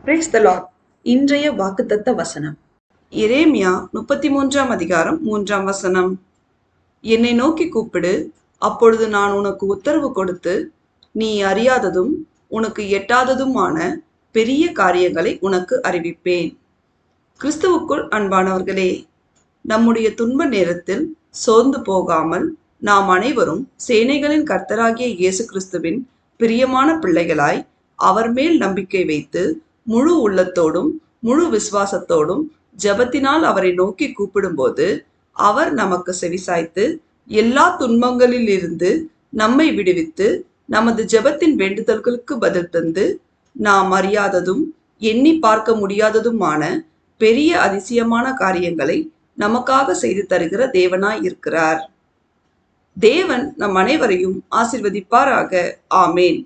Praise the Lord. இன்றைய வாக்குத்தத்த வசனம் எரேமியா 33 அதிகாரம் 3 என்னை நோக்கி கூப்பிடு, அப்பொழுது நான் உனக்கு உத்தரவு கொடுத்து, நீ அறியாததும் உனக்கு எட்டாததுமான பெரிய காரியங்களை உனக்கு அறிவிப்பேன். கிறிஸ்துவுக்குள் அன்பானவர்களே, நம்முடைய துன்ப நேரத்தில் சோர்ந்து போகாமல் நாம் அனைவரும் சேனைகளின் கர்த்தராகிய இயேசு கிறிஸ்துவின் பிரியமான பிள்ளைகளாய் அவர் மேல் நம்பிக்கை வைத்து முழு உள்ளத்தோடும் முழு விசுவாசத்தோடும் ஜெபத்தினால் அவரை நோக்கி கூப்பிடும்போது அவர் நமக்கு செவிசாய்த்து எல்லா துன்பங்களிலிருந்து நம்மை விடுவித்து நமது ஜெபத்தின் வேண்டுதல்களுக்கு பதில் தந்து நாம் அறியாததும் எண்ணி பார்க்க முடியாததுமான பெரிய அதிசயமான காரியங்களை நமக்காக செய்து தருகிற தேவனாய் இருக்கிறார். தேவன் நம் அனைவரையும் ஆசீர்வதிப்பாராக. ஆமேன்.